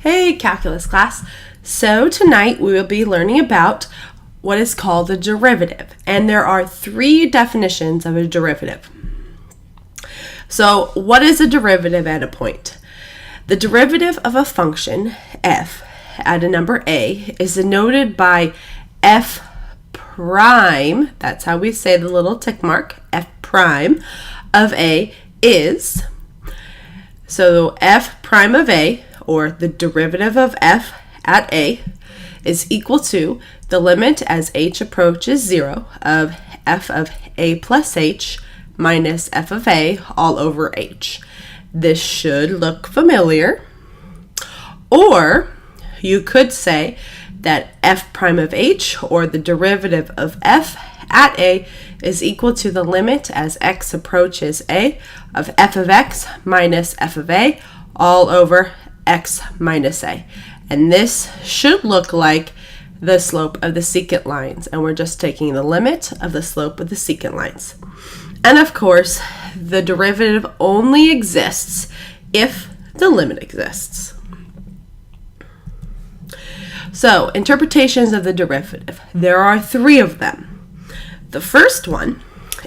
Hey, calculus class. So tonight we will be learning about what is called a derivative. And there are three definitions of a derivative. So what is a derivative at a point? The derivative of a function, f, at a number a, is denoted by f prime, that's how we say the little tick mark, f prime of a is, so f prime of a, or the derivative of f at a, is equal to the limit as h approaches 0 of f of a plus h minus f of a all over h. This should look familiar. Or you could say that f prime of h, or the derivative of f at a, is equal to the limit as x approaches a of f of x minus f of a all over x minus a. And this should look like the slope of the secant lines, and we're just taking the limit of the slope of the secant lines. And of course, the derivative only exists if the limit exists. So, interpretations of the derivative. There are three of them. The first one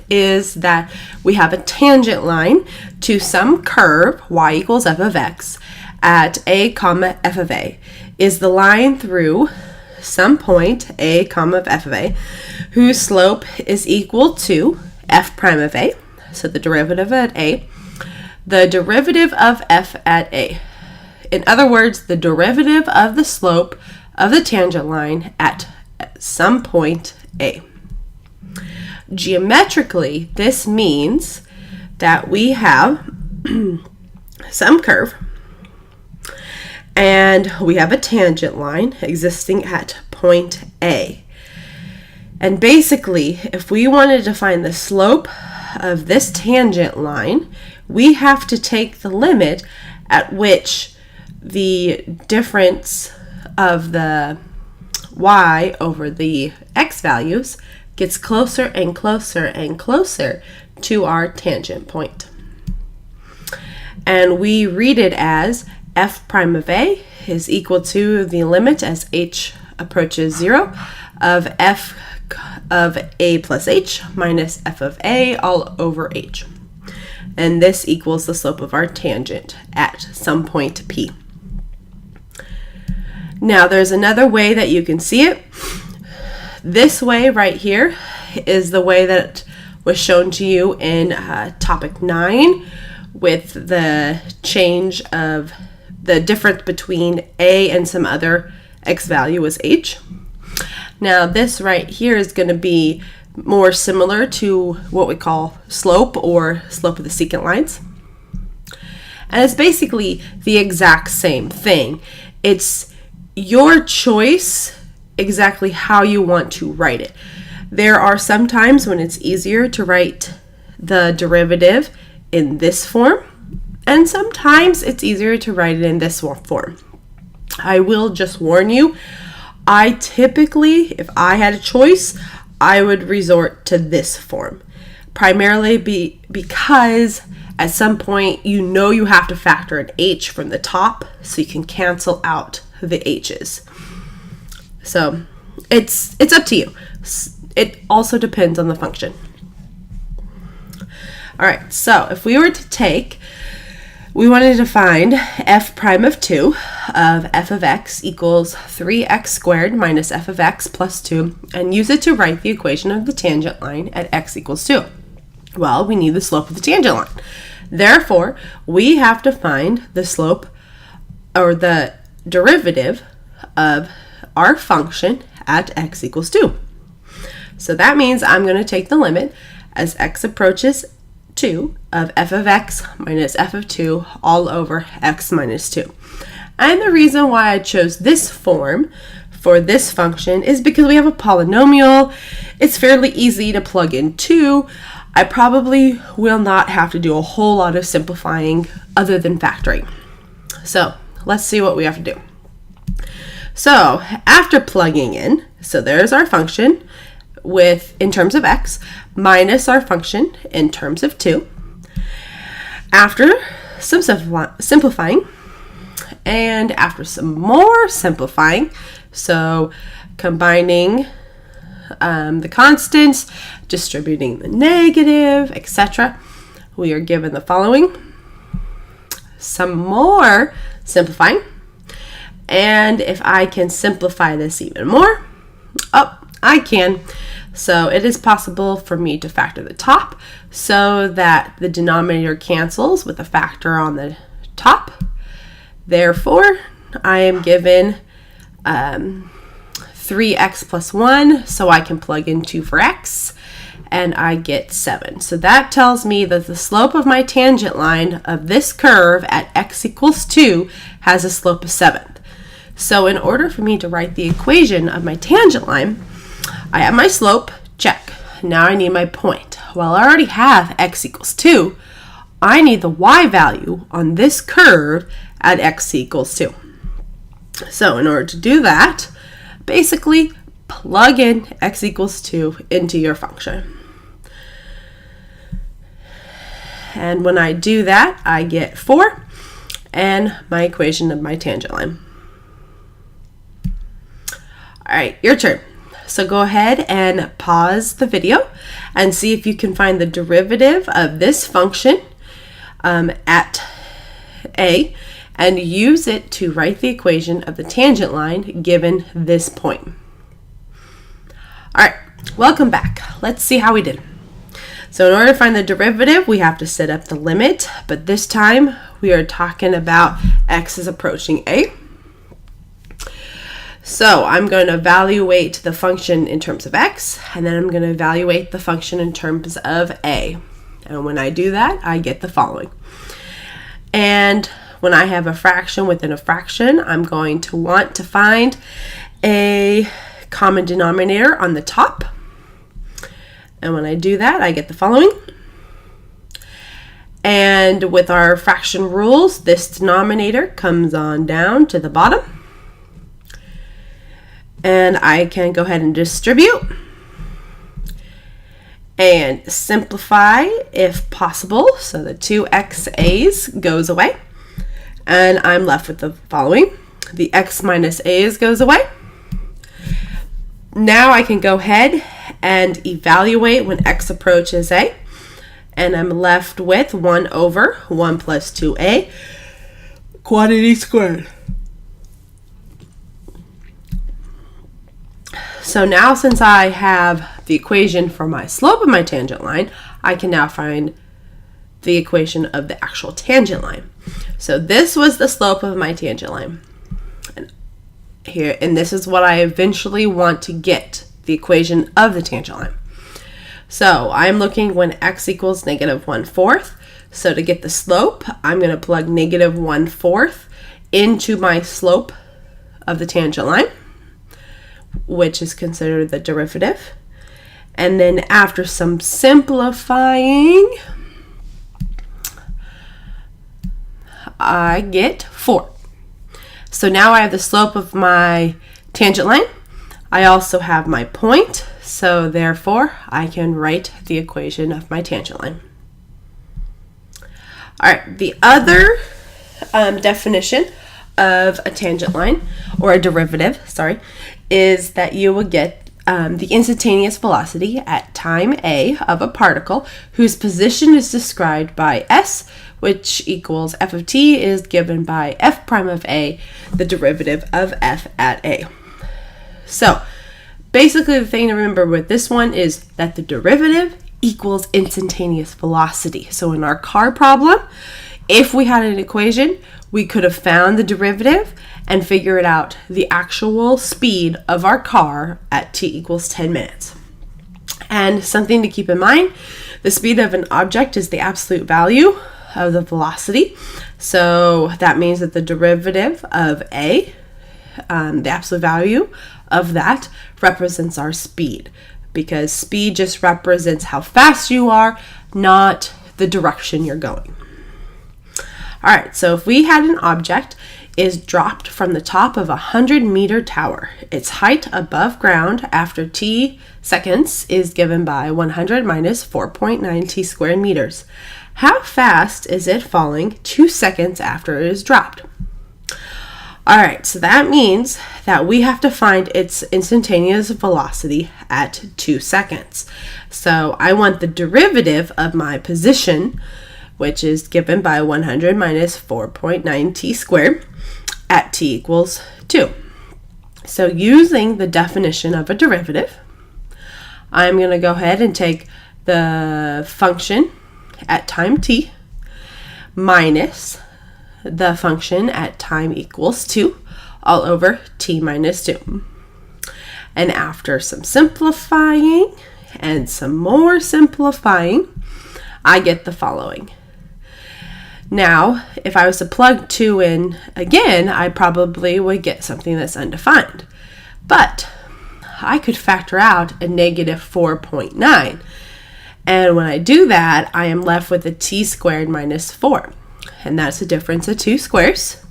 is that we have a tangent line to some curve, y equals f of x, at a comma f of a, is the line through some point, a comma f of a, whose slope is equal to f prime of a, so the derivative at a, the derivative of f at a. In other words, the derivative of the slope of the tangent line at some point a. Geometrically, this means that we have some curve and we have a tangent line existing at point A. And basically, if we wanted to find the slope of this tangent line, we have to take the limit at which the difference of the y over the x values gets closer and closer and closer to our tangent point. And we read it as f prime of a is equal to the limit as h approaches 0 of f of a plus h minus f of a all over h. And this equals the slope of our tangent at some point p. Now there's another way that you can see it. This way right here is the way that was shown to you in topic 9 with the change of the difference between a and some other x value was h. Now this right here is going to be more similar to what we call slope, or slope of the secant lines. And it's basically the exact same thing. It's your choice exactly how you want to write it. There are some times when it's easier to write the derivative in this form, and sometimes it's easier to write it in this form. I will just warn you, I typically, if I had a choice, I would resort to this form, primarily because at some point you know you have to factor an h from the top so you can cancel out the h's. So it's up to you. It also depends on the function. All right, so if we were to we wanted to find f prime of 2 of f of x equals 3x squared minus f of x plus 2, and use it to write the equation of the tangent line at x equals 2. Well, we need the slope of the tangent line. Therefore, we have to find the slope, or the derivative of our function at x equals 2. So that means I'm going to take the limit as x approaches 2 of f of x minus f of 2 all over x minus 2. And the reason why I chose this form for this function is because we have a polynomial. It's fairly easy to plug in 2. I probably will not have to do a whole lot of simplifying other than factoring. So let's see what we have to do. So after plugging in, so there's our function in terms of x minus our function in terms of 2. After some simplifying, And after some more simplifying, so combining the constants, distributing the negative, etc., we are given the following. Some more simplifying. And if I can simplify this even more, I can. So it is possible for me to factor the top so that the denominator cancels with a factor on the top. Therefore, I am given 3x plus 1, so I can plug in 2 for x, and I get 7. So that tells me that the slope of my tangent line of this curve at x equals 2 has a slope of 7. So in order for me to write the equation of my tangent line, I have my slope, check. Now I need my point. Well, I already have x equals 2. I need the y value on this curve at x equals 2. So in order to do that, basically plug in x equals 2 into your function. And when I do that, I get 4 and my equation of my tangent line. All right, your turn. So go ahead and pause the video and see if you can find the derivative of this function at a, and use it to write the equation of the tangent line given this point. All right, welcome back. Let's see how we did. So in order to find the derivative, we have to set up the limit, but this time we are talking about x is approaching a. So I'm going to evaluate the function in terms of x, and then I'm going to evaluate the function in terms of a. And when I do that, I get the following. And when I have a fraction within a fraction, I'm going to want to find a common denominator on the top. And when I do that, I get the following. And with our fraction rules, this denominator comes on down to the bottom. And I can go ahead and distribute and simplify if possible. So the 2xa's goes away. And I'm left with the following. The x minus a's goes away. Now I can go ahead and evaluate when x approaches a. And I'm left with 1 over 1 plus 2a quantity squared. So now since I have the equation for my slope of my tangent line, I can now find the equation of the actual tangent line. So this was the slope of my tangent line. And this is what I eventually want to get, the equation of the tangent line. So I'm looking when x equals negative 1/4. So to get the slope, I'm going to plug negative 1/4 into my slope of the tangent line, which is considered the derivative. And then after some simplifying, I get 4. So now I have the slope of my tangent line. I also have my point, so therefore I can write the equation of my tangent line. All right, the other definition of a tangent line, or a derivative, sorry, is that you will get the instantaneous velocity at time a of a particle whose position is described by s, which equals f of t is given by f prime of a, the derivative of f at a. So basically the thing to remember with this one is that the derivative equals instantaneous velocity. So in our car problem, if we had an equation, we could have found the derivative and figured out the actual speed of our car at t equals 10 minutes. And something to keep in mind, the speed of an object is the absolute value of the velocity. So that means that the derivative of a, the absolute value of that, represents our speed, because speed just represents how fast you are, not the direction you're going. All right, so if we had an object is dropped from the top of a 100-meter tower, its height above ground after t seconds is given by 100 minus 4.9 t squared meters. How fast is it falling 2 seconds after it is dropped? All right, so that means that we have to find its instantaneous velocity at 2 seconds. So I want the derivative of my position, which is given by 100 minus 4.9 t squared at t equals 2. So using the definition of a derivative, I'm going to go ahead and take the function at time t minus the function at time equals 2 all over t minus 2. And after some simplifying and some more simplifying, I get the following. Now, if I was to plug 2 in again, I probably would get something that's undefined. But I could factor out a negative 4.9. And when I do that, I am left with a t squared minus 4. And that's a difference of 2 squares.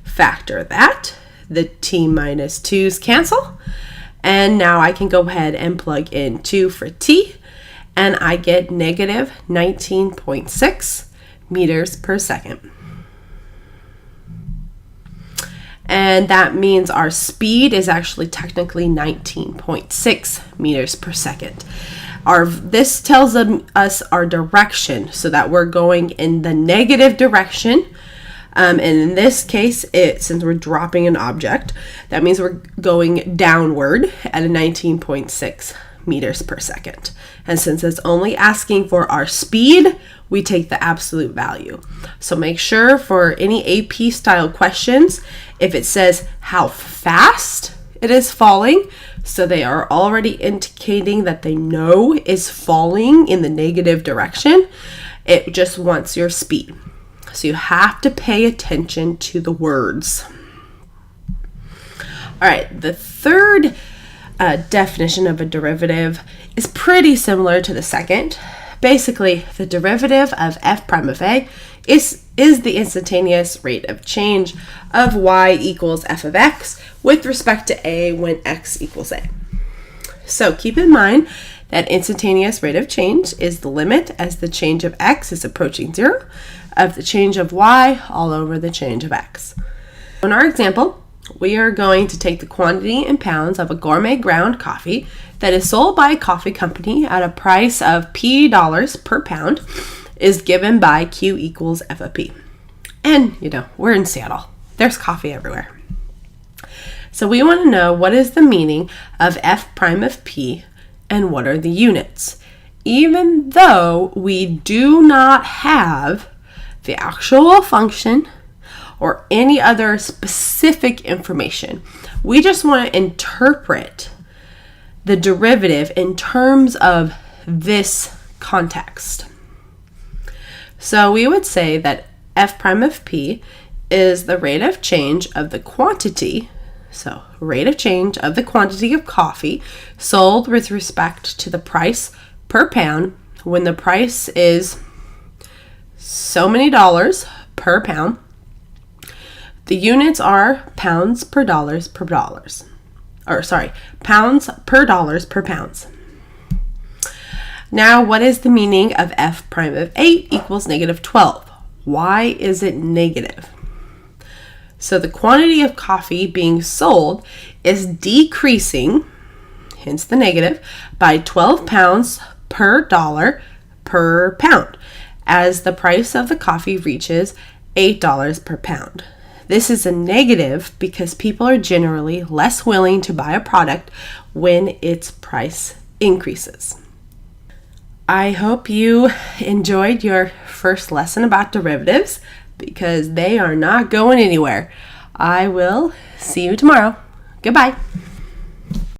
Factor that. The t minus 2's cancel. And now I can go ahead and plug in 2 for t. And I get negative 19.6 meters per second. And that means our speed is actually technically 19.6 meters per second. This tells us our direction, so that we're going in the negative direction. And in this case, since we're dropping an object, that means we're going downward at a 19.6 meters per second. And since it's only asking for our speed, we take the absolute value. So make sure for any AP style questions, if it says how fast it is falling, so they are already indicating that they know is falling in the negative direction, it just wants your speed. So you have to pay attention to the words. All right, the third definition of a derivative is pretty similar to the second. Basically, the derivative of f prime of a is the instantaneous rate of change of y equals f of x with respect to a when x equals a. So keep in mind that instantaneous rate of change is the limit as the change of x is approaching 0 of the change of y all over the change of x. In our example, we are going to take the quantity in pounds of a gourmet ground coffee that is sold by a coffee company at a price of $P per pound is given by Q equals F of P. And, we're in Seattle. There's coffee everywhere. So we want to know what is the meaning of F prime of P and what are the units. Even though we do not have the actual function or any other specific information, we just want to interpret the derivative in terms of this context. So we would say that f prime of p is the rate of change of the quantity, so rate of change of the quantity of coffee sold with respect to the price per pound when the price is so many dollars per pound. The units are pounds per dollars per dollars. Pounds per dollars per pounds. Now, what is the meaning of f prime of 8 equals negative 12? Why is it negative? So the quantity of coffee being sold is decreasing, hence the negative, by 12 pounds per dollar per pound as the price of the coffee reaches $8 per pound. This is a negative because people are generally less willing to buy a product when its price increases. I hope you enjoyed your first lesson about derivatives because they are not going anywhere. I will see you tomorrow. Goodbye.